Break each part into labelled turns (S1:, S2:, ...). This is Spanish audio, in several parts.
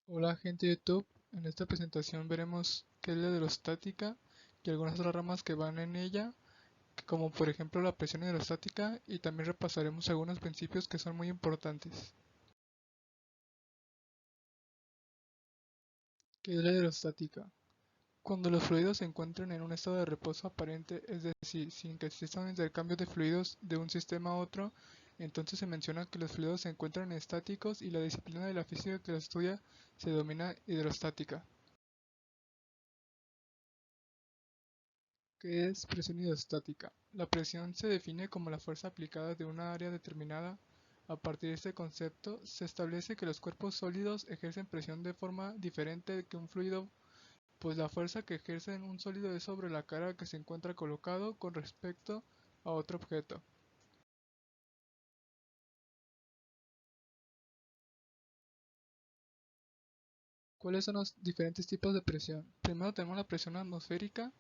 S1: Hola gente de YouTube, en esta presentación veremos qué es la hidrostática y algunas otras ramas que van en ella, como por ejemplo la presión hidrostática, y también repasaremos algunos principios que son muy importantes. ¿Qué es la hidrostática? Cuando los fluidos se encuentran en un estado de reposo aparente, es decir, sin que exista un intercambio de fluidos de un sistema a otro, entonces se menciona que los fluidos se encuentran estáticos y la disciplina de la física que los estudia se denomina hidrostática. ¿Qué es presión hidrostática? La presión se define como la fuerza aplicada de una área determinada. A partir de este concepto, se establece que los cuerpos sólidos ejercen presión de forma diferente que un fluido, pues la fuerza que ejerce un sólido es sobre la cara que se encuentra colocado con respecto a otro objeto. ¿Cuáles son los diferentes tipos de presión? Primero tenemos la presión atmosférica,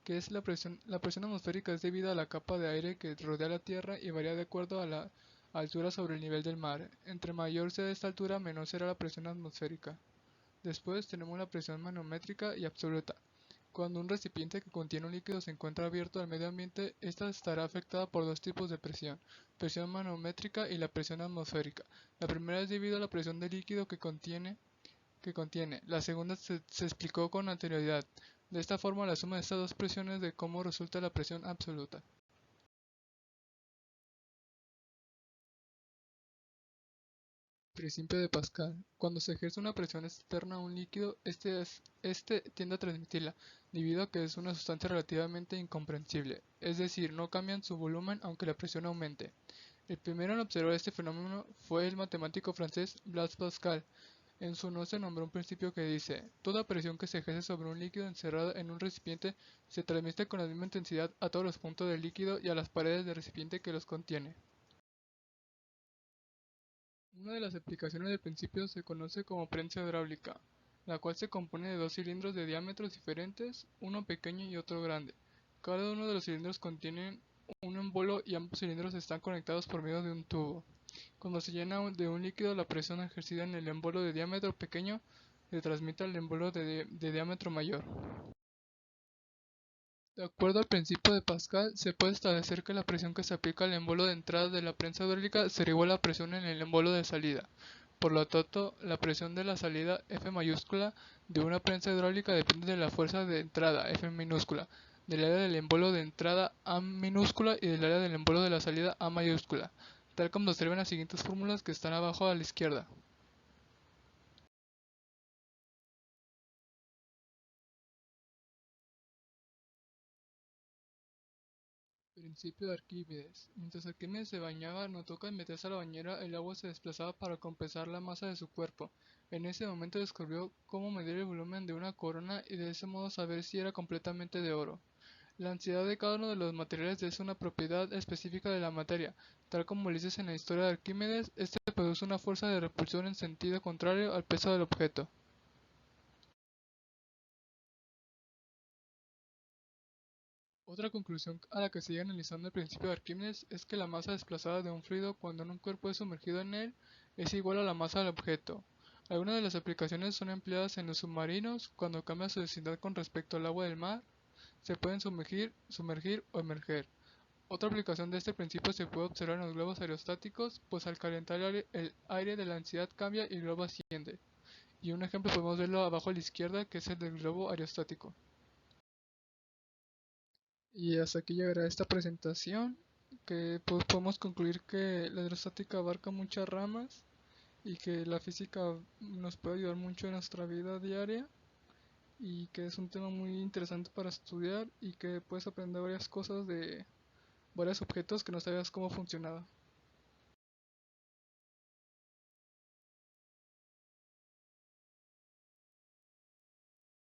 S1: que es la presión atmosférica es debido a la capa de aire que rodea la Tierra y varía de acuerdo a la altura sobre el nivel del mar. Entre mayor sea esta altura, menor será la presión atmosférica. Después tenemos la presión manométrica y absoluta. Cuando un recipiente que contiene un líquido se encuentra abierto al medio ambiente, ésta estará afectada por dos tipos de presión manométrica y la presión atmosférica. La primera es debido a la presión del líquido que contiene. La segunda se explicó con anterioridad. De esta forma, la suma de estas dos presiones de cómo resulta la presión absoluta. Principio de Pascal. Cuando se ejerce una presión externa a un líquido, este tiende a transmitirla, debido a que es una sustancia relativamente incomprensible, es decir, no cambian su volumen aunque la presión aumente. El primero en observar este fenómeno fue el matemático francés Blaise Pascal. En su no se nombró un principio que dice: toda presión que se ejerce sobre un líquido encerrado en un recipiente se transmite con la misma intensidad a todos los puntos del líquido y a las paredes del recipiente que los contiene. Una de las aplicaciones del principio se conoce como prensa hidráulica, la cual se compone de dos cilindros de diámetros diferentes, uno pequeño y otro grande. Cada uno de los cilindros contiene un embolo y ambos cilindros están conectados por medio de un tubo. Cuando se llena de un líquido, la presión ejercida en el embolo de diámetro pequeño se transmite al embolo de diámetro mayor. De acuerdo al principio de Pascal, se puede establecer que la presión que se aplica al embolo de entrada de la prensa hidráulica será igual a la presión en el embolo de salida. Por lo tanto, la presión de la salida F mayúscula de una prensa hidráulica depende de la fuerza de entrada F minúscula, del área del embolo de entrada A minúscula y del área del embolo de la salida A mayúscula, tal como se observan las siguientes fórmulas que están abajo a la izquierda. Principio de Arquímedes. Mientras Arquímedes se bañaba, notó que al meterse a la bañera el agua se desplazaba para compensar la masa de su cuerpo. En ese momento descubrió cómo medir el volumen de una corona y de ese modo saber si era completamente de oro. La densidad de cada uno de los materiales es una propiedad específica de la materia. Tal como Ulises en la historia de Arquímedes, este produce una fuerza de repulsión en sentido contrario al peso del objeto. Otra conclusión a la que sigue analizando el principio de Arquímedes es que la masa desplazada de un fluido cuando un cuerpo es sumergido en él es igual a la masa del objeto. Algunas de las aplicaciones son empleadas en los submarinos cuando cambia su densidad con respecto al agua del mar, se pueden sumergir o emerger. Otra aplicación de este principio se puede observar en los globos aerostáticos, pues al calentar el aire de la densidad cambia y el globo asciende. Y un ejemplo podemos verlo abajo a la izquierda, que es el del globo aerostático. Y hasta aquí llegará esta presentación, que pues podemos concluir que la hidrostática abarca muchas ramas y que la física nos puede ayudar mucho en nuestra vida diaria y que es un tema muy interesante para estudiar y que puedes aprender varias cosas de varios objetos que no sabías cómo funcionaba.